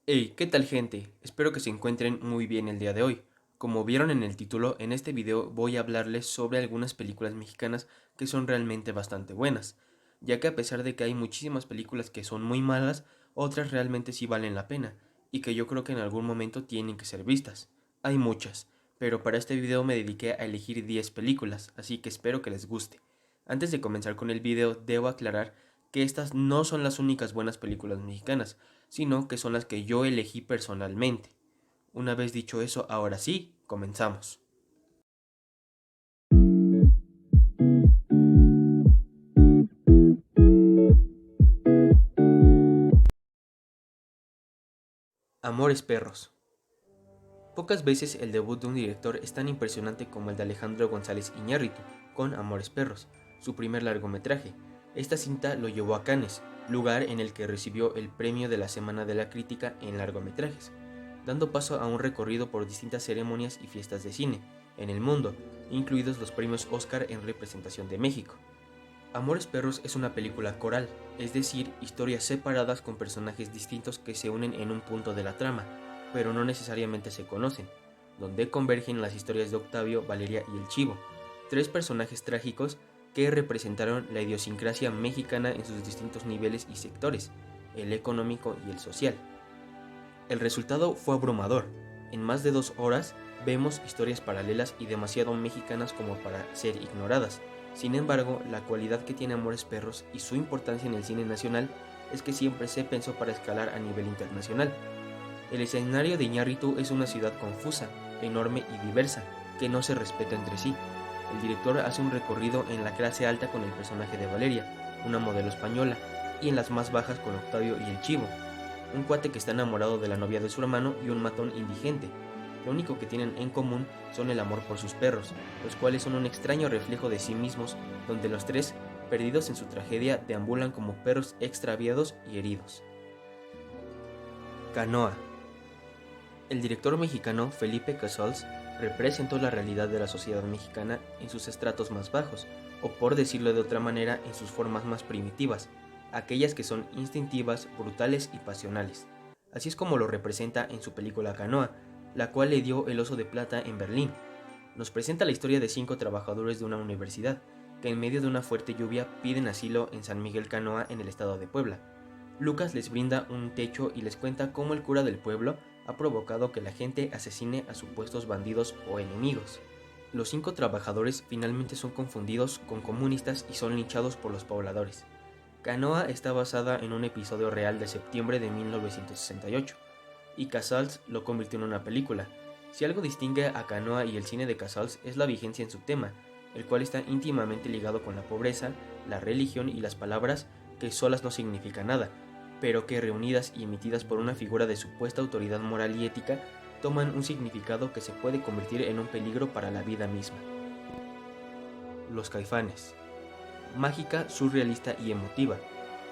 Hey, ¿qué tal gente? Espero que se encuentren muy bien el día de hoy. Como vieron en el título, en este video voy a hablarles sobre algunas películas mexicanas que son realmente bastante buenas, ya que a pesar de que hay muchísimas películas que son muy malas, otras realmente sí valen la pena, y que yo creo que en algún momento tienen que ser vistas. Hay muchas, pero para este video me dediqué a elegir 10 películas, así que espero que les guste. Antes de comenzar con el video, debo aclarar que estas no son las únicas buenas películas mexicanas, sino que son las que yo elegí personalmente. Una vez dicho eso, ahora sí, comenzamos. Amores Perros. Pocas veces el debut de un director es tan impresionante como el de Alejandro González Iñárritu, con Amores Perros, su primer largometraje. Esta cinta lo llevó a Cannes, lugar en el que recibió el premio de la Semana de la Crítica en largometrajes, dando paso a un recorrido por distintas ceremonias y fiestas de cine en el mundo, incluidos los premios Oscar en representación de México. Amores Perros es una película coral, es decir, historias separadas con personajes distintos que se unen en un punto de la trama, pero no necesariamente se conocen, donde convergen las historias de Octavio, Valeria y el Chivo, tres personajes trágicos que representaron la idiosincrasia mexicana en sus distintos niveles y sectores, el económico y el social. El resultado fue abrumador. En más de 2 horas vemos historias paralelas y demasiado mexicanas como para ser ignoradas. Sin embargo, la cualidad que tiene Amores Perros y su importancia en el cine nacional es que siempre se pensó para escalar a nivel internacional. El escenario de Iñárritu es una ciudad confusa, enorme y diversa, que no se respeta entre sí. El director hace un recorrido en la clase alta con el personaje de Valeria, una modelo española, y en las más bajas con Octavio y el Chivo, un cuate que está enamorado de la novia de su hermano y un matón indigente. Lo único que tienen en común son el amor por sus perros, los cuales son un extraño reflejo de sí mismos, donde los tres, perdidos en su tragedia, deambulan como perros extraviados y heridos. Canoa. El director mexicano Felipe Casals representó la realidad de la sociedad mexicana en sus estratos más bajos, o por decirlo de otra manera, en sus formas más primitivas, aquellas que son instintivas, brutales y pasionales. Así es como lo representa en su película Canoa, la cual le dio el Oso de Plata en Berlín. Nos presenta la historia de 5 trabajadores de una universidad, que en medio de una fuerte lluvia piden asilo en San Miguel Canoa en el estado de Puebla. Lucas les brinda un techo y les cuenta cómo el cura del pueblo ha provocado que la gente asesine a supuestos bandidos o enemigos. Los 5 trabajadores finalmente son confundidos con comunistas y son linchados por los pobladores. Canoa está basada en un episodio real de septiembre de 1968, y Casals lo convirtió en una película. Si algo distingue a Canoa y el cine de Casals es la vigencia en su tema, el cual está íntimamente ligado con la pobreza, la religión y las palabras que solas no significan nada, pero que reunidas y emitidas por una figura de supuesta autoridad moral y ética, toman un significado que se puede convertir en un peligro para la vida misma. Los Caifanes. Mágica, surrealista y emotiva.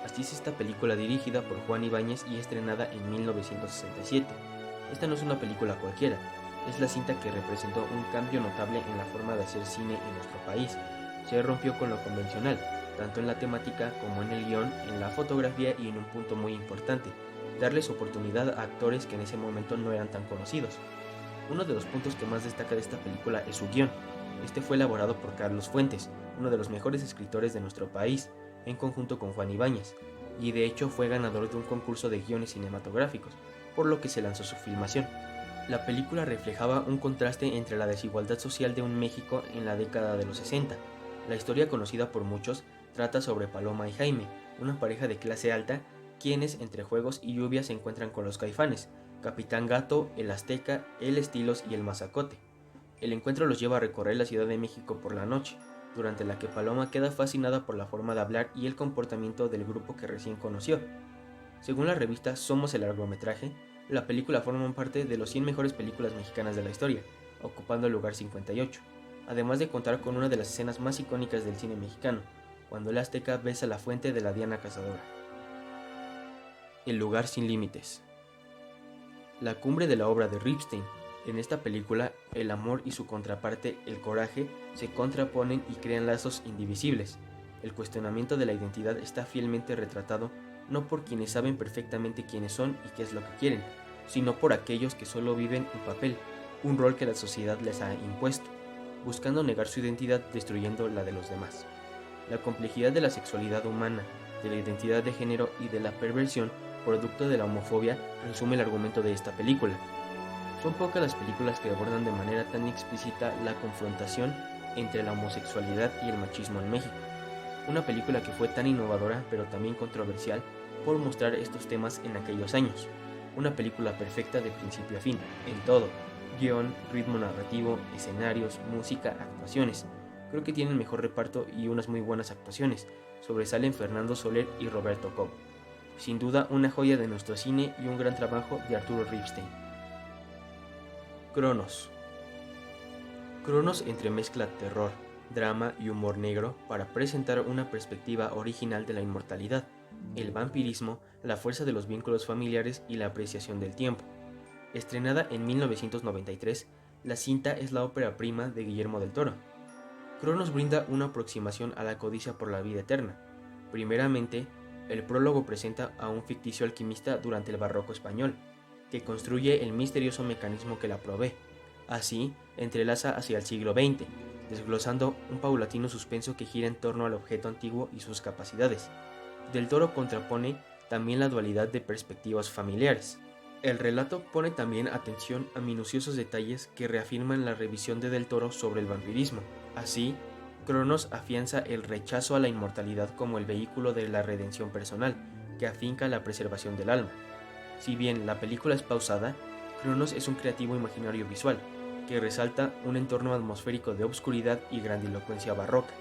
Así es esta película dirigida por Juan Ibáñez y estrenada en 1967. Esta no es una película cualquiera, es la cinta que representó un cambio notable en la forma de hacer cine en nuestro país. Se rompió con lo convencional, tanto en la temática como en el guión, en la fotografía y en un punto muy importante, darles oportunidad a actores que en ese momento no eran tan conocidos. Uno de los puntos que más destaca de esta película es su guión. Este fue elaborado por Carlos Fuentes, uno de los mejores escritores de nuestro país, en conjunto con Juan Ibáñez, y de hecho fue ganador de un concurso de guiones cinematográficos, por lo que se lanzó su filmación. La película reflejaba un contraste entre la desigualdad social de un México en la década de los 60. La historia, conocida por muchos, trata sobre Paloma y Jaime, una pareja de clase alta, quienes entre juegos y lluvia se encuentran con los Caifanes, Capitán Gato, el Azteca, el Estilos y el Mazacote. El encuentro los lleva a recorrer la Ciudad de México por la noche, durante la que Paloma queda fascinada por la forma de hablar y el comportamiento del grupo que recién conoció. Según la revista Somos el largometraje, la película forma parte de los 100 mejores películas mexicanas de la historia, ocupando el lugar 58, además de contar con una de las escenas más icónicas del cine mexicano, cuando el Azteca besa la fuente de la Diana Cazadora. El lugar sin límites. La cumbre de la obra de Ripstein. En esta película, el amor y su contraparte, el coraje, se contraponen y crean lazos indivisibles. El cuestionamiento de la identidad está fielmente retratado no por quienes saben perfectamente quiénes son y qué es lo que quieren, sino por aquellos que solo viven un papel, un rol que la sociedad les ha impuesto, buscando negar su identidad destruyendo la de los demás. La complejidad de la sexualidad humana, de la identidad de género y de la perversión producto de la homofobia resume el argumento de esta película. Son pocas las películas que abordan de manera tan explícita la confrontación entre la homosexualidad y el machismo en México. Una película que fue tan innovadora pero también controversial por mostrar estos temas en aquellos años. Una película perfecta de principio a fin, en todo: guión, ritmo narrativo, escenarios, música, actuaciones. Creo que tiene el mejor reparto y unas muy buenas actuaciones. Sobresalen Fernando Soler y Roberto Cobo. Sin duda una joya de nuestro cine y un gran trabajo de Arturo Ripstein. Cronos. Cronos entremezcla terror, drama y humor negro para presentar una perspectiva original de la inmortalidad, el vampirismo, la fuerza de los vínculos familiares y la apreciación del tiempo. Estrenada en 1993, la cinta es la ópera prima de Guillermo del Toro. Cronos brinda una aproximación a la codicia por la vida eterna. Primeramente, el prólogo presenta a un ficticio alquimista durante el barroco español, que construye el misterioso mecanismo que la provee. Así, entrelaza hacia el siglo XX, desglosando un paulatino suspenso que gira en torno al objeto antiguo y sus capacidades. Del Toro contrapone también la dualidad de perspectivas familiares. El relato pone también atención a minuciosos detalles que reafirman la revisión de Del Toro sobre el vampirismo. Así, Cronos afianza el rechazo a la inmortalidad como el vehículo de la redención personal, que afinca la preservación del alma. Si bien la película es pausada, Cronos es un creativo imaginario visual, que resalta un entorno atmosférico de obscuridad y grandilocuencia barroca.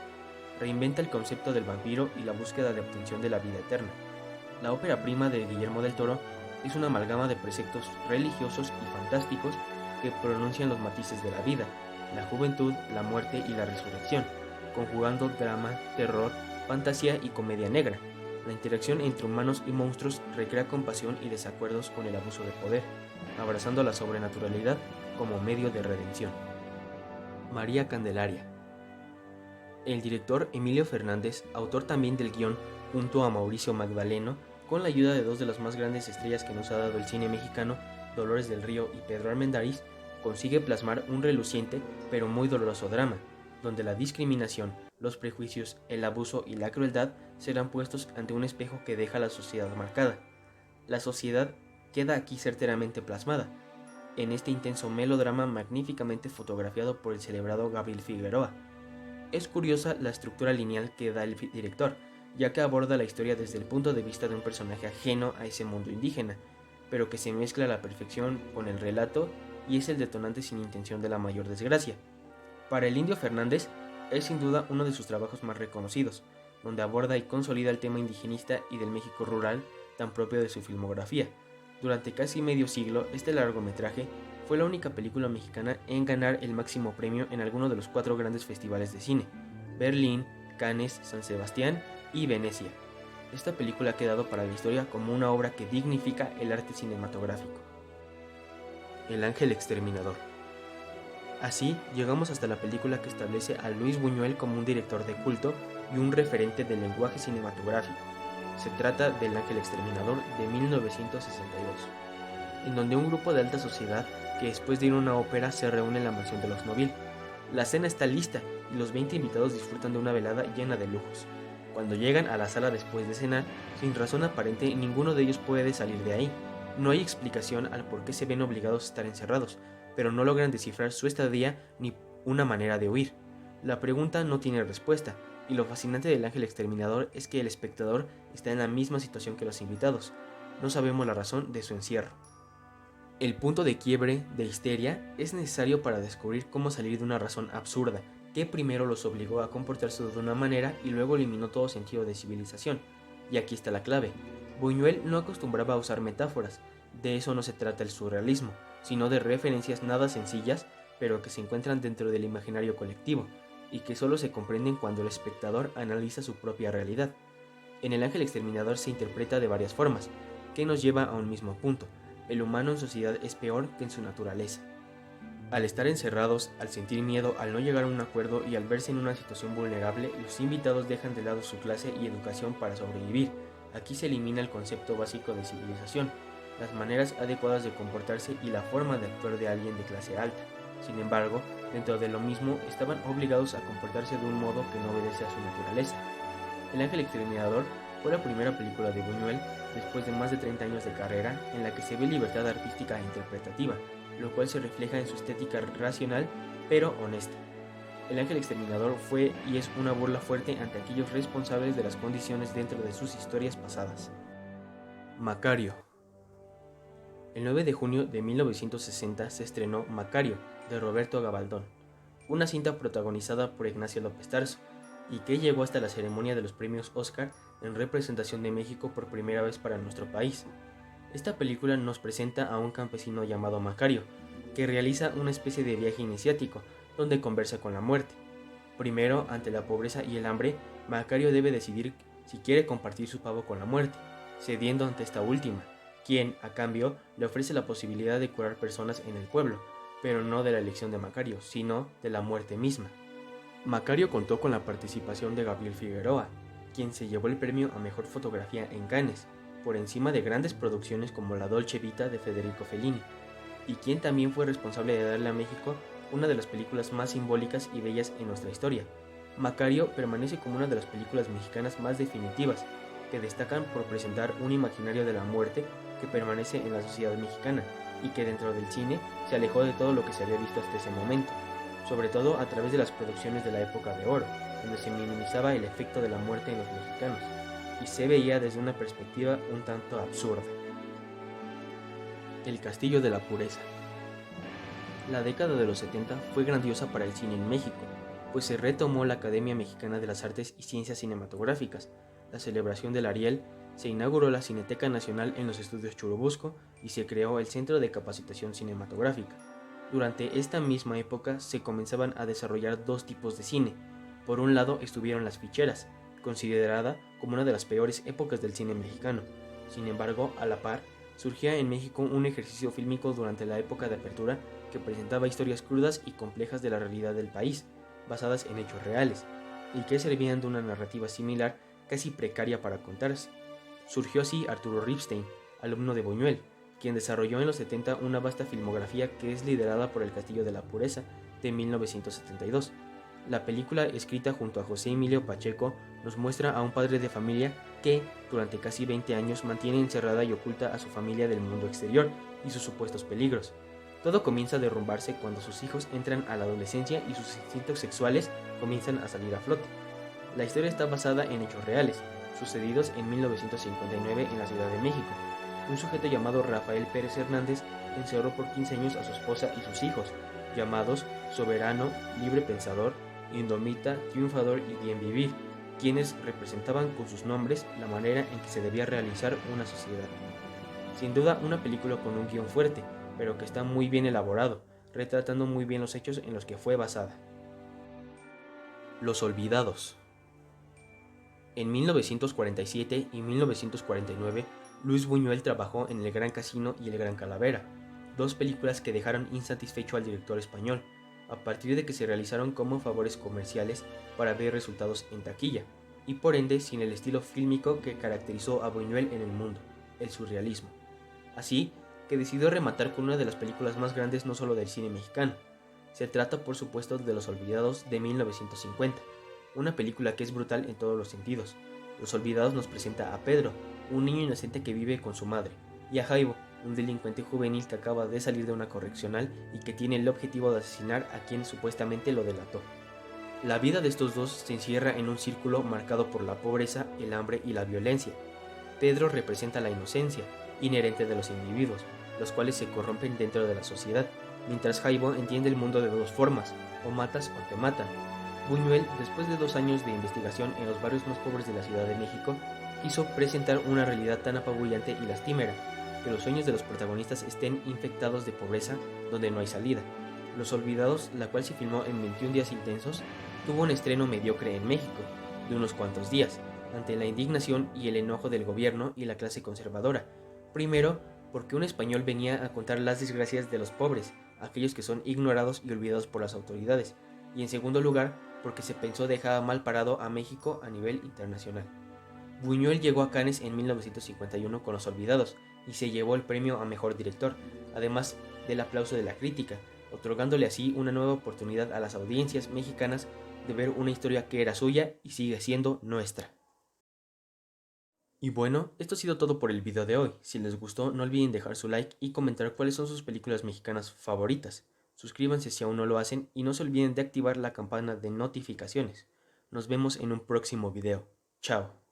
Reinventa el concepto del vampiro y la búsqueda de obtención de la vida eterna. La ópera prima de Guillermo del Toro es una amalgama de preceptos religiosos y fantásticos que pronuncian los matices de la vida, la juventud, la muerte y la resurrección, conjugando drama, terror, fantasía y comedia negra. La interacción entre humanos y monstruos recrea compasión y desacuerdos con el abuso de poder, abrazando la sobrenaturalidad como medio de redención. María Candelaria. El director Emilio Fernández, autor también del guión, junto a Mauricio Magdaleno, con la ayuda de dos de las más grandes estrellas que nos ha dado el cine mexicano, Dolores del Río y Pedro Armendáriz, consigue plasmar un reluciente pero muy doloroso drama, donde la discriminación, los prejuicios, el abuso y la crueldad serán puestos ante un espejo que deja a la sociedad marcada. La sociedad queda aquí certeramente plasmada, en este intenso melodrama magníficamente fotografiado por el celebrado Gabriel Figueroa. Es curiosa la estructura lineal que da el director, ya que aborda la historia desde el punto de vista de un personaje ajeno a ese mundo indígena, pero que se mezcla a la perfección con el relato y es el detonante sin intención de la mayor desgracia. Para el Indio Fernández es sin duda uno de sus trabajos más reconocidos, donde aborda y consolida el tema indigenista y del México rural tan propio de su filmografía. Durante casi medio siglo, este largometraje fue la única película mexicana en ganar el máximo premio en alguno de los 4 grandes festivales de cine: Berlín, Cannes, San Sebastián y Venecia. Esta película ha quedado para la historia como una obra que dignifica el arte cinematográfico. El Ángel Exterminador. Así, llegamos hasta la película que establece a Luis Buñuel como un director de culto y un referente del lenguaje cinematográfico. Se trata del Ángel Exterminador de 1962, en donde un grupo de alta sociedad que después de ir a una ópera se reúne en la mansión de los Noville. La cena está lista y los 20 invitados disfrutan de una velada llena de lujos. Cuando llegan a la sala después de cenar, sin razón aparente, ninguno de ellos puede salir de ahí. No hay explicación al por qué se ven obligados a estar encerrados, pero no logran descifrar su estadía ni una manera de huir. La pregunta no tiene respuesta, y lo fascinante del Ángel Exterminador es que el espectador está en la misma situación que los invitados. No sabemos la razón de su encierro. El punto de quiebre de histeria es necesario para descubrir cómo salir de una razón absurda, que primero los obligó a comportarse de una manera y luego eliminó todo sentido de civilización. Y aquí está la clave. Buñuel no acostumbraba a usar metáforas, de eso no se trata el surrealismo, sino de referencias nada sencillas, pero que se encuentran dentro del imaginario colectivo, y que solo se comprenden cuando el espectador analiza su propia realidad. En El Ángel Exterminador se interpreta de varias formas, que nos lleva a un mismo punto: el humano en sociedad es peor que en su naturaleza. Al estar encerrados, al sentir miedo, al no llegar a un acuerdo y al verse en una situación vulnerable, los invitados dejan de lado su clase y educación para sobrevivir. Aquí se elimina el concepto básico de civilización. las maneras adecuadas de comportarse y la forma de actuar de alguien de clase alta. Sin embargo, dentro de lo mismo, estaban obligados a comportarse de un modo que no obedece a su naturaleza. El Ángel Exterminador fue la primera película de Buñuel después de más de 30 años de carrera en la que se ve libertad artística e interpretativa, lo cual se refleja en su estética racional pero honesta. El Ángel Exterminador fue y es una burla fuerte ante aquellos responsables de las condiciones dentro de sus historias pasadas. Macario. El 9 de junio de 1960 se estrenó Macario, de Roberto Gabaldón, una cinta protagonizada por Ignacio López Tarso, y que llegó hasta la ceremonia de los premios Oscar en representación de México por primera vez para nuestro país. Esta película nos presenta a un campesino llamado Macario, que realiza una especie de viaje iniciático, donde conversa con la muerte. Primero, ante la pobreza y el hambre, Macario debe decidir si quiere compartir su pavo con la muerte, cediendo ante esta última, quien, a cambio, le ofrece la posibilidad de curar personas en el pueblo, pero no de la elección de Macario, sino de la muerte misma. Macario contó con la participación de Gabriel Figueroa, quien se llevó el premio a Mejor Fotografía en Cannes, por encima de grandes producciones como La Dolce Vita de Federico Fellini, y quien también fue responsable de darle a México una de las películas más simbólicas y bellas en nuestra historia. Macario permanece como una de las películas mexicanas más definitivas, que destacan por presentar un imaginario de la muerte que permanece en la sociedad mexicana y que dentro del cine se alejó de todo lo que se había visto hasta ese momento, sobre todo a través de las producciones de la época de oro, donde se minimizaba el efecto de la muerte en los mexicanos, y se veía desde una perspectiva un tanto absurda. El Castillo de la Pureza. La década de los 70 fue grandiosa para el cine en México, pues se retomó la Academia Mexicana de las Artes y Ciencias Cinematográficas, la celebración del Ariel, se inauguró la Cineteca Nacional en los Estudios Churubusco y se creó el Centro de Capacitación Cinematográfica. Durante esta misma época se comenzaban a desarrollar dos tipos de cine. Por un lado estuvieron las ficheras, considerada como una de las peores épocas del cine mexicano. Sin embargo, a la par, surgía en México un ejercicio fílmico durante la época de apertura que presentaba historias crudas y complejas de la realidad del país, basadas en hechos reales, y que servían de una narrativa similar casi precaria para contarse. Surgió así Arturo Ripstein, alumno de Buñuel, quien desarrolló en los 70 una vasta filmografía que es liderada por El Castillo de la Pureza, de 1972. La película, escrita junto a José Emilio Pacheco, nos muestra a un padre de familia que, durante casi 20 años, mantiene encerrada y oculta a su familia del mundo exterior y sus supuestos peligros. Todo comienza a derrumbarse cuando sus hijos entran a la adolescencia y sus instintos sexuales comienzan a salir a flote. La historia está basada en hechos reales, sucedidos en 1959 en la Ciudad de México. Un sujeto llamado Rafael Pérez Hernández encerró por 15 años a su esposa y sus hijos, llamados Soberano, Libre Pensador, Indomita, Triunfador y Bien Vivir, quienes representaban con sus nombres la manera en que se debía realizar una sociedad. Sin duda, una película con un guión fuerte, pero que está muy bien elaborado, retratando muy bien los hechos en los que fue basada. Los Olvidados. En 1947 y 1949, Luis Buñuel trabajó en El Gran Casino y El Gran Calavera, dos películas que dejaron insatisfecho al director español, a partir de que se realizaron como favores comerciales para ver resultados en taquilla, y por ende sin el estilo fílmico que caracterizó a Buñuel en el mundo, el surrealismo. Así que decidió rematar con una de las películas más grandes no solo del cine mexicano. Se trata por supuesto de Los Olvidados de 1950, una película que es brutal en todos los sentidos. Los Olvidados nos presenta a Pedro, un niño inocente que vive con su madre, y a Jaibo, un delincuente juvenil que acaba de salir de una correccional y que tiene el objetivo de asesinar a quien supuestamente lo delató. La vida de estos dos se encierra en un círculo marcado por la pobreza, el hambre y la violencia. Pedro representa la inocencia inherente de los individuos, los cuales se corrompen dentro de la sociedad, mientras Jaibo entiende el mundo de dos formas: o matas o te matan. Buñuel, después de 2 años de investigación en los barrios más pobres de la Ciudad de México, quiso presentar una realidad tan apabullante y lastimera, que los sueños de los protagonistas estén infectados de pobreza donde no hay salida. Los Olvidados, la cual se filmó en 21 días intensos, tuvo un estreno mediocre en México, de unos cuantos días, ante la indignación y el enojo del gobierno y la clase conservadora. Primero, porque un español venía a contar las desgracias de los pobres, aquellos que son ignorados y olvidados por las autoridades, y en segundo lugar, porque se pensó dejaba mal parado a México a nivel internacional. Buñuel llegó a Cannes en 1951 con Los Olvidados, y se llevó el premio a Mejor Director, además del aplauso de la crítica, otorgándole así una nueva oportunidad a las audiencias mexicanas de ver una historia que era suya y sigue siendo nuestra. Y bueno, esto ha sido todo por el video de hoy. Si les gustó, no olviden dejar su like y comentar cuáles son sus películas mexicanas favoritas. Suscríbanse si aún no lo hacen y no se olviden de activar la campana de notificaciones. Nos vemos en un próximo video. Chao.